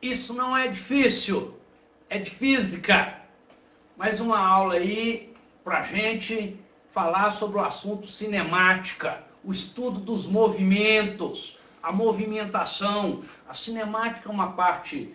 Isso não é difícil, é de física. Mais uma aula aí para a gente falar sobre o assunto cinemática, o estudo dos movimentos, a movimentação. A cinemática é uma parte,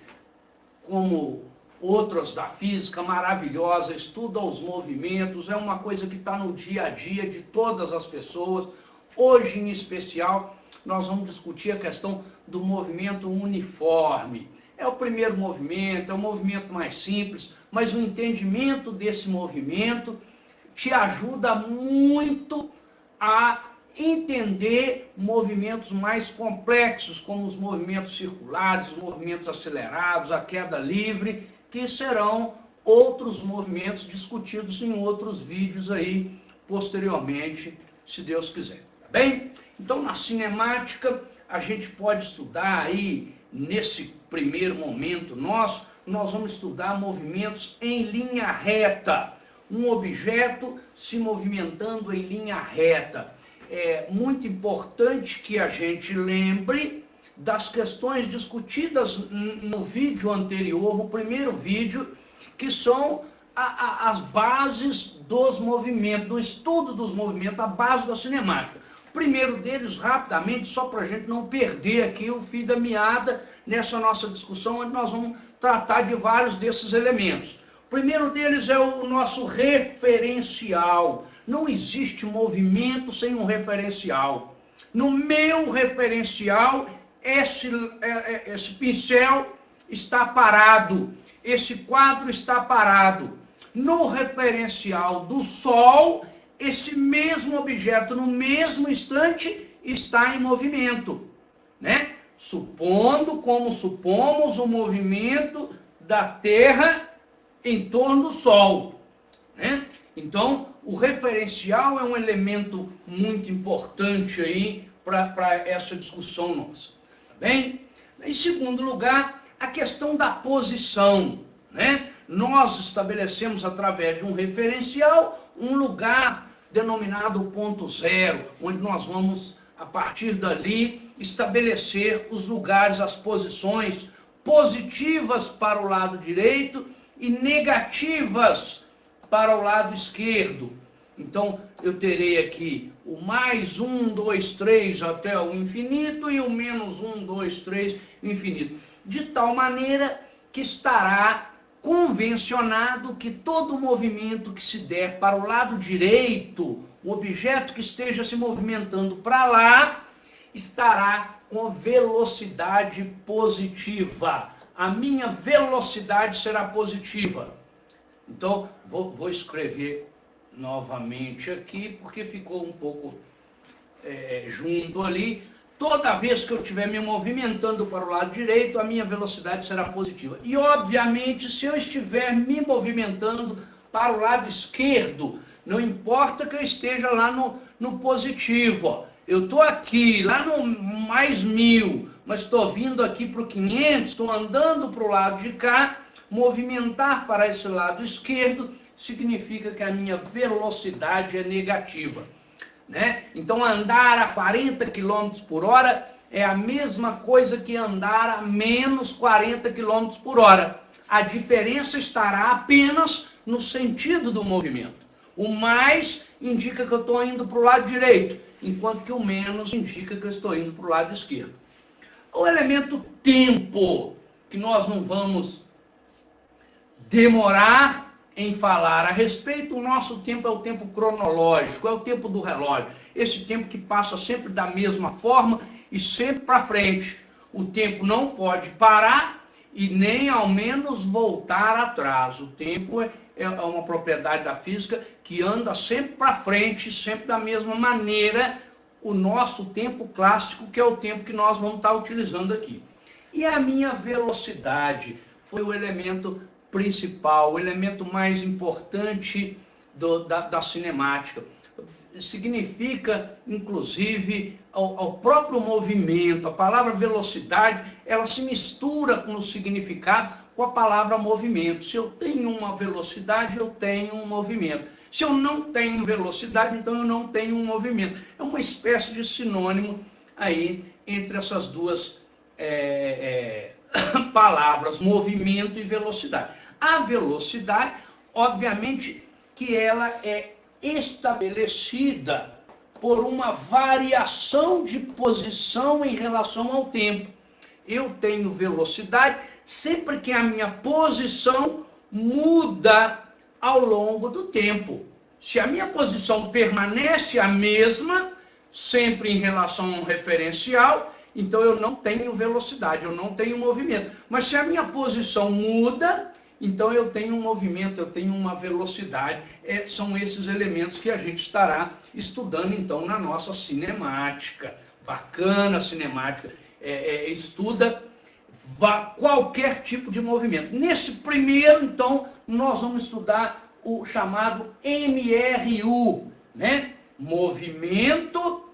como outras da física, maravilhosa, estuda os movimentos, é uma coisa que está no dia a dia de todas as pessoas. Hoje, em especial, nós vamos discutir a questão do movimento uniforme. É o primeiro movimento, é o movimento mais simples, mas o entendimento desse movimento te ajuda muito a entender movimentos mais complexos, como os movimentos circulares, os movimentos acelerados, a queda livre, que serão outros movimentos discutidos em outros vídeos aí, posteriormente, se Deus quiser. Tá bem? Então, na cinemática, a gente pode estudar aí, nesse primeiro momento nosso, nós vamos estudar movimentos em linha reta. Um objeto se movimentando em linha reta. É muito importante que a gente lembre das questões discutidas no vídeo anterior, no primeiro vídeo, que são as bases dos movimentos, do estudo dos movimentos, a base da cinemática. O primeiro deles, rapidamente, só para a gente não perder aqui o fio da meada nessa nossa discussão, onde nós vamos tratar de vários desses elementos. O primeiro deles é o nosso referencial. Não existe movimento sem um referencial. No meu referencial, esse pincel está parado, esse quadro está parado. No referencial do Sol, esse mesmo objeto, no mesmo instante, está em movimento, né? Supondo, como supomos, o movimento da Terra em torno do Sol, né? Então, o referencial é um elemento muito importante aí para essa discussão nossa, tá bem? Em segundo lugar, a questão da posição, né? Nós estabelecemos através de um referencial um lugar denominado ponto zero, onde nós vamos, a partir dali, estabelecer os lugares, as posições positivas para o lado direito e negativas para o lado esquerdo. Então, eu terei aqui o mais 1, 2, 3 até o infinito e o menos 1, 2, 3, infinito. De tal maneira que estará convencionado que todo movimento que se der para o lado direito, o objeto que esteja se movimentando para lá, estará com velocidade positiva. A minha velocidade será positiva. Então, vou escrever novamente aqui, porque ficou um pouco junto ali. Toda vez que eu estiver me movimentando para o lado direito, a minha velocidade será positiva. E, obviamente, se eu estiver me movimentando para o lado esquerdo, não importa que eu esteja lá no positivo. Ó. Eu estou aqui, lá no mais 1000, mas estou vindo aqui para o 500, estou andando para o lado de cá. Movimentar para esse lado esquerdo significa que a minha velocidade é negativa. Né? Então, andar a 40 km por hora é a mesma coisa que andar a menos 40 km por hora. A diferença estará apenas no sentido do movimento. O mais indica que eu estou indo para o lado direito, enquanto que o menos indica que eu estou indo para o lado esquerdo. O elemento tempo, que nós não vamos demorar em falar a respeito, o nosso tempo é o tempo cronológico, é o tempo do relógio. Esse tempo que passa sempre da mesma forma e sempre para frente. O tempo não pode parar e nem ao menos voltar atrás. O tempo é uma propriedade da física que anda sempre para frente, sempre da mesma maneira, o nosso tempo clássico, que é o tempo que nós vamos estar utilizando aqui. E a minha velocidade foi o elemento principal, o elemento mais importante da cinemática. Significa, inclusive, ao próprio movimento. A palavra velocidade, ela se mistura com o significado com a palavra movimento. Se eu tenho uma velocidade, eu tenho um movimento. Se eu não tenho velocidade, então eu não tenho um movimento. É uma espécie de sinônimo aí entre essas duas palavras movimento e velocidade. A velocidade, obviamente, que ela é estabelecida por uma variação de posição em relação ao tempo. Eu tenho velocidade sempre que a minha posição muda ao longo do tempo. Se a minha posição permanece a mesma, sempre em relação a um referencial, então eu não tenho velocidade, eu não tenho movimento. Mas se a minha posição muda, então eu tenho um movimento, eu tenho uma velocidade. São esses elementos que a gente estará estudando então na nossa cinemática. Bacana a cinemática. Estuda qualquer tipo de movimento. Nesse primeiro, então, nós vamos estudar o chamado MRU, né? Movimento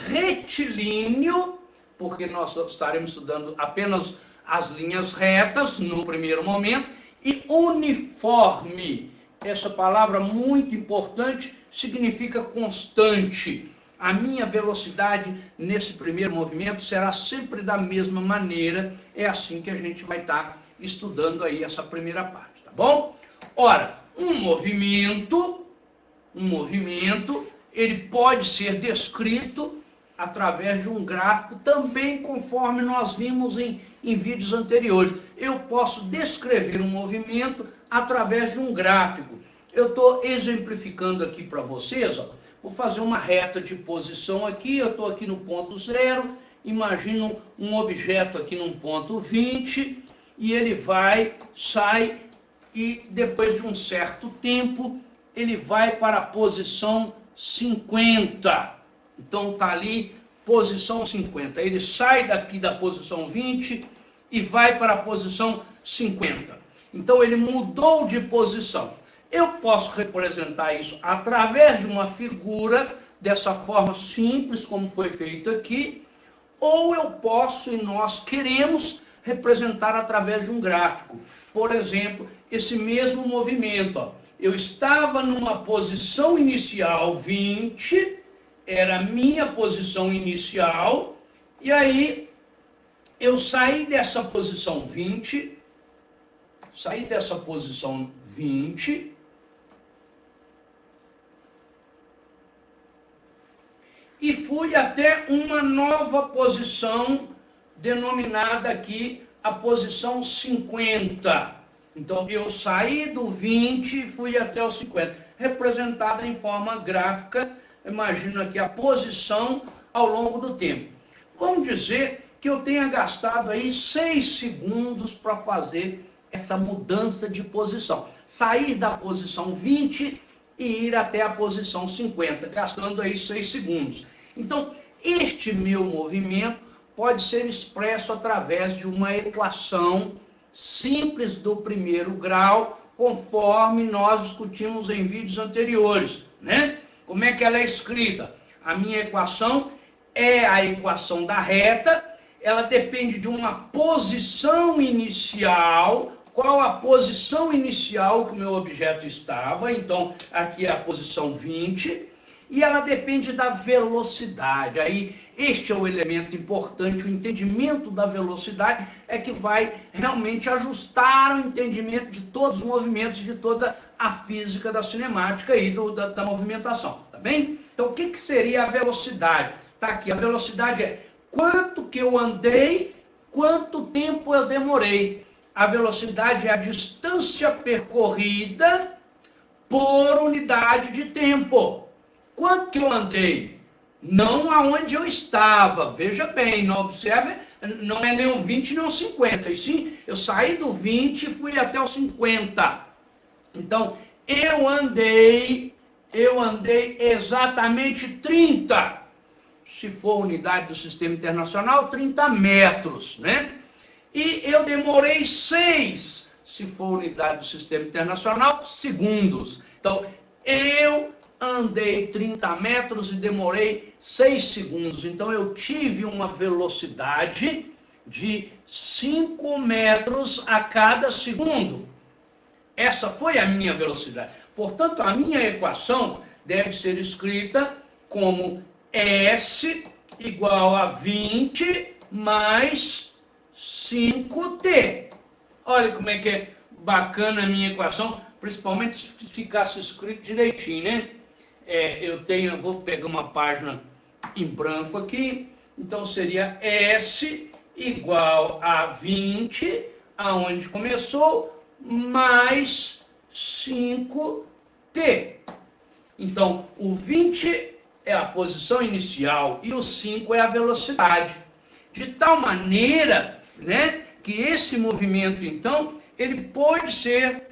retilíneo, porque nós estaremos estudando apenas as linhas retas no primeiro momento, e uniforme. Essa palavra muito importante significa constante. A minha velocidade nesse primeiro movimento será sempre da mesma maneira. É assim que a gente vai estar estudando aí essa primeira parte, tá bom? Ora, um movimento, ele pode ser descrito através de um gráfico, também conforme nós vimos em vídeos anteriores. Eu posso descrever um movimento através de um gráfico. Eu estou exemplificando aqui para vocês, ó. Vou fazer uma reta de posição aqui, eu estou aqui no ponto 0, imagino um objeto aqui num ponto 20, e ele sai, e depois de um certo tempo, ele vai para a posição 50. Então está ali, posição 50. Ele sai daqui da posição 20 e vai para a posição 50. Então ele mudou de posição. Eu posso representar isso através de uma figura, dessa forma simples, como foi feito aqui, ou eu posso, e nós queremos, representar através de um gráfico. Por exemplo, esse mesmo movimento. Ó. Eu estava numa posição inicial 20, era a minha posição inicial, e aí eu saí dessa posição 20, e fui até uma nova posição, denominada aqui a posição 50. Então, eu saí do 20 e fui até o 50, representada em forma gráfica. Imagino aqui a posição ao longo do tempo. Vamos dizer que eu tenha gastado aí 6 segundos para fazer essa mudança de posição. Sair da posição 20 e ir até a posição 50, gastando aí 6 segundos. Então, este meu movimento pode ser expresso através de uma equação simples do primeiro grau, conforme nós discutimos em vídeos anteriores, né? Como é que ela é escrita? A minha equação é a equação da reta, ela depende de uma posição inicial. Qual a posição inicial que o meu objeto estava? Então, aqui é a posição 20, e ela depende da velocidade. Aí, este é o elemento importante, o entendimento da velocidade é que vai realmente ajustar o entendimento de todos os movimentos, de toda a física da cinemática e da movimentação, tá bem? Então, o que seria a velocidade? Tá aqui, a velocidade é quanto que eu andei, quanto tempo eu demorei. A velocidade é a distância percorrida por unidade de tempo. Quanto que eu andei? Não aonde eu estava. Veja bem, não observe, não é nem o 20 nem o 50. E sim, eu saí do 20 e fui até o 50. Então, eu andei exatamente 30. Se for unidade do Sistema Internacional, 30 metros, né? E eu demorei 6, se for unidade do Sistema Internacional, segundos. Então, eu andei 30 metros e demorei 6 segundos. Então, eu tive uma velocidade de 5 metros a cada segundo. Essa foi a minha velocidade. Portanto, a minha equação deve ser escrita como S igual a 20 mais 5t. Olha como é que é bacana a minha equação, principalmente se ficasse escrito direitinho, né? Eu vou pegar uma página em branco aqui, então seria S igual a 20, aonde começou, mais 5t. Então, o 20 é a posição inicial e o 5 é a velocidade. De tal maneira, né, que esse movimento, então, ele pode ser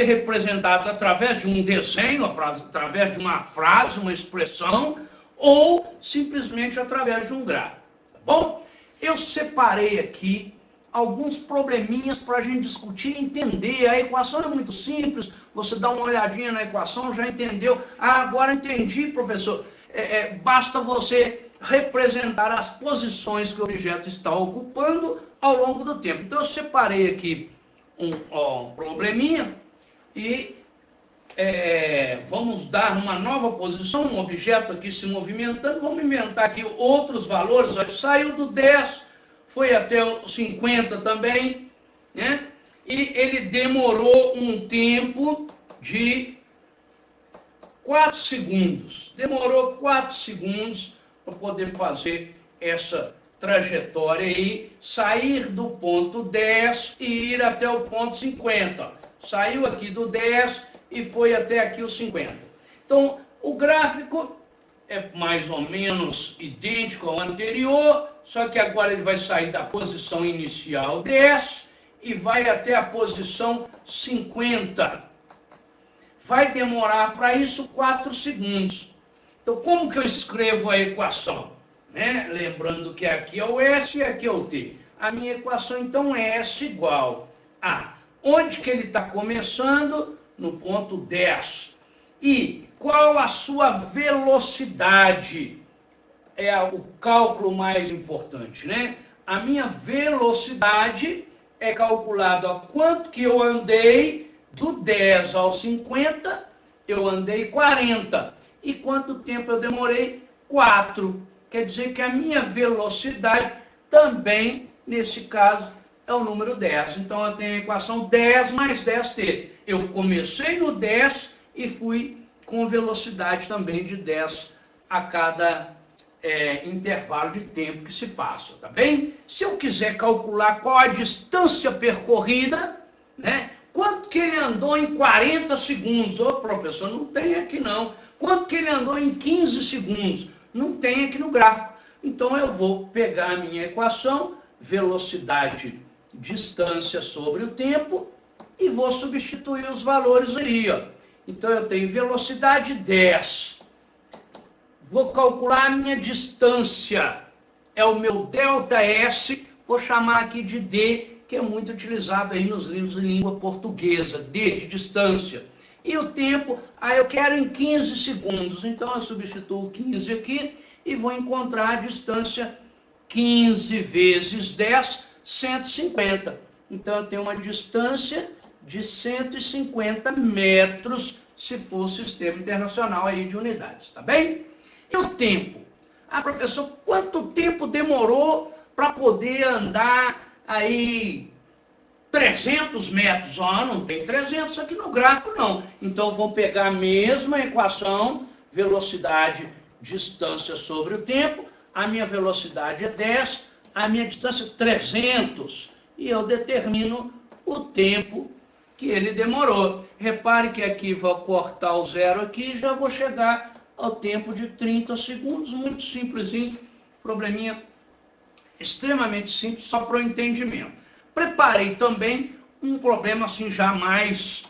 representado através de um desenho, através de uma frase, uma expressão, ou simplesmente através de um gráfico. Tá bom? Eu separei aqui alguns probleminhas para a gente discutir e entender. A equação é muito simples, você dá uma olhadinha na equação, já entendeu. Ah, agora entendi, professor. Basta você representar as posições que o objeto está ocupando ao longo do tempo. Então eu separei aqui um probleminha e vamos dar uma nova posição, um objeto aqui se movimentando, vamos inventar aqui outros valores. Olha, saiu do 10, foi até o 50 também, né? E ele demorou um tempo de 4 segundos. Demorou 4 segundos para poder fazer essa trajetória aí, sair do ponto 10 e ir até o ponto 50. Saiu aqui do 10 e foi até aqui o 50. Então, o gráfico é mais ou menos idêntico ao anterior, só que agora ele vai sair da posição inicial 10 e vai até a posição 50. Vai demorar para isso 4 segundos. Então, como que eu escrevo a equação? Né? Lembrando que aqui é o S e aqui é o T. A minha equação, então, é S igual a... Onde que ele está começando? No ponto 10. E qual a sua velocidade? É o cálculo mais importante, né? A minha velocidade é calculada a quanto que eu andei do 10 ao 50, eu andei 40. E quanto tempo eu demorei? 4. Quer dizer que a minha velocidade também, nesse caso, é o número 10. Então, eu tenho a equação 10 mais 10t. Eu comecei no 10 e fui com velocidade também de 10 a cada intervalo de tempo que se passa, tá bem? Se eu quiser calcular qual a distância percorrida, né? Quanto que ele andou em 40 segundos? Ô, professor, não tem aqui não. Quanto que ele andou em 15 segundos? Não tem aqui no gráfico. Então, eu vou pegar a minha equação, velocidade, distância sobre o tempo, e vou substituir os valores aí, ó. Então, eu tenho velocidade 10. Vou calcular a minha distância. É o meu ΔS, vou chamar aqui de D, que é muito utilizado aí nos livros de língua portuguesa. D de distância. E o tempo, eu quero em 15 segundos. Então, eu substituo 15 aqui e vou encontrar a distância 15 vezes 10, 150. Então, eu tenho uma distância de 150 metros, se for o sistema internacional aí de unidades, tá bem? E o tempo? Ah, professor, quanto tempo demorou para poder andar aí 300 metros? Ah, não tem 300 aqui no gráfico, não. Então, vamos pegar a mesma equação, velocidade, distância sobre o tempo. A minha velocidade é 10, a minha distância é 300. E eu determino o tempo que ele demorou. Repare que aqui vou cortar o zero aqui e já vou chegar ao tempo de 30 segundos. Muito simplesinho, probleminha extremamente simples, só para o entendimento. Preparei também um problema assim já mais...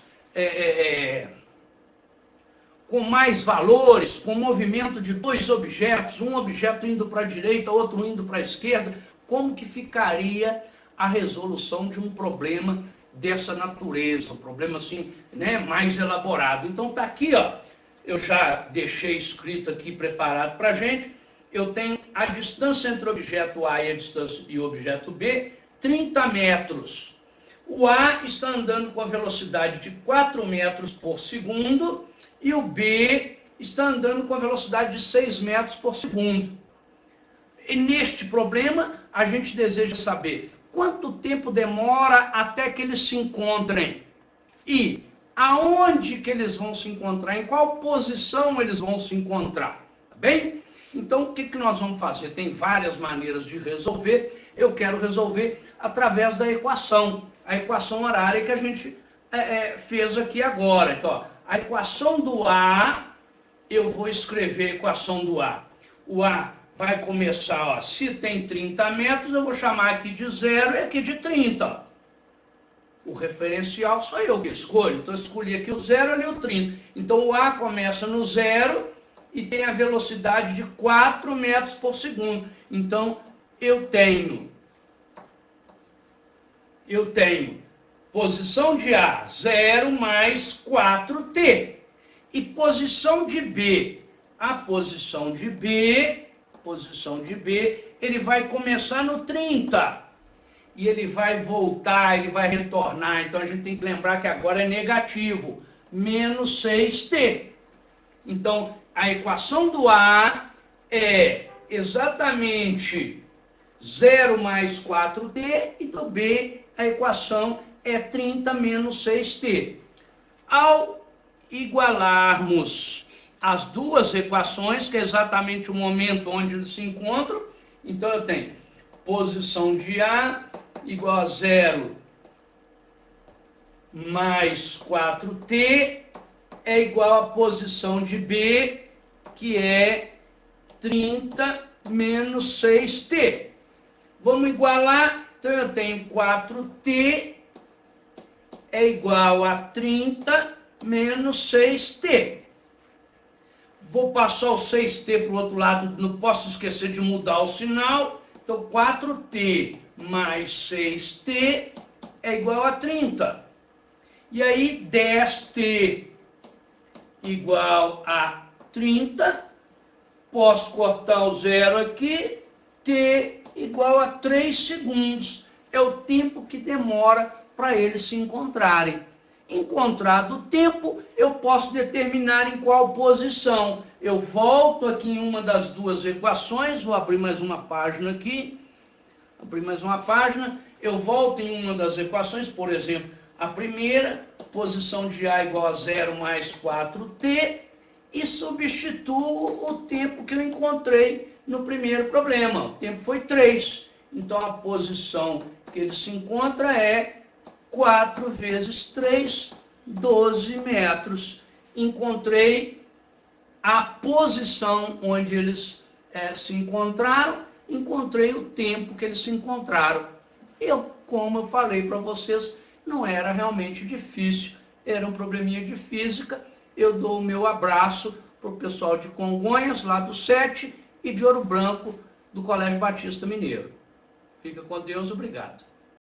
com mais valores, com movimento de dois objetos, um objeto indo para a direita, outro indo para a esquerda. Como que ficaria a resolução de um problema dessa natureza, um problema assim, né, mais elaborado? Então tá aqui, ó, eu já deixei escrito aqui, preparado para a gente. Eu tenho a distância entre o objeto A e o objeto B, 30 metros. O A está andando com a velocidade de 4 metros por segundo e o B está andando com a velocidade de 6 metros por segundo. E neste problema, a gente deseja saber quanto tempo demora até que eles se encontrem e aonde que eles vão se encontrar, em qual posição eles vão se encontrar, tá bem? Então, o que nós vamos fazer? Tem várias maneiras de resolver. Eu quero resolver através da equação, a equação horária que a gente fez aqui agora. Então, ó, a equação do A, eu vou escrever a equação do A. O A vai começar, ó, se tem 30 metros, eu vou chamar aqui de 0 e aqui de 30. O referencial sou eu que escolho. Então, eu escolhi aqui o 0 e ali o 30. Então, o A começa no 0 e tem a velocidade de 4 metros por segundo. Então, eu tenho posição de A, 0 mais 4t. E posição de B, a posição de B, ele vai começar no 30. E ele vai voltar, ele vai retornar. Então, a gente tem que lembrar que agora é negativo. Menos 6t. Então, a equação do A é exatamente 0 mais 4t, e do B a equação é 30 menos 6t. Ao igualarmos as duas equações, que é exatamente o momento onde eles se encontram, então eu tenho posição de A igual a 0 mais 4t é igual a posição de B, que é 30 menos 6t. Vamos igualar, então eu tenho 4t é igual a 30 menos 6t. Vou passar o 6t para o outro lado, não posso esquecer de mudar o sinal. Então, 4t mais 6t é igual a 30. E aí, 10t igual a 30. Posso cortar o 0 aqui. T igual a 3 segundos. É o tempo que demora para eles se encontrarem. Encontrado o tempo, eu posso determinar em qual posição. Eu volto aqui em uma das duas equações, vou abrir mais uma página aqui. Eu volto em uma das equações, por exemplo, a primeira, posição de A igual a 0 mais 4t, e substituo o tempo que eu encontrei no primeiro problema. O tempo foi 3. Então, a posição que ele se encontra é 4 vezes 3, 12 metros. Encontrei a posição onde eles se encontraram, encontrei o tempo que eles se encontraram. Como eu falei para vocês, não era realmente difícil, era um probleminha de física. Eu dou o meu abraço para o pessoal de Congonhas, lá do 7, e de Ouro Branco, do Colégio Batista Mineiro. Fica com Deus, obrigado.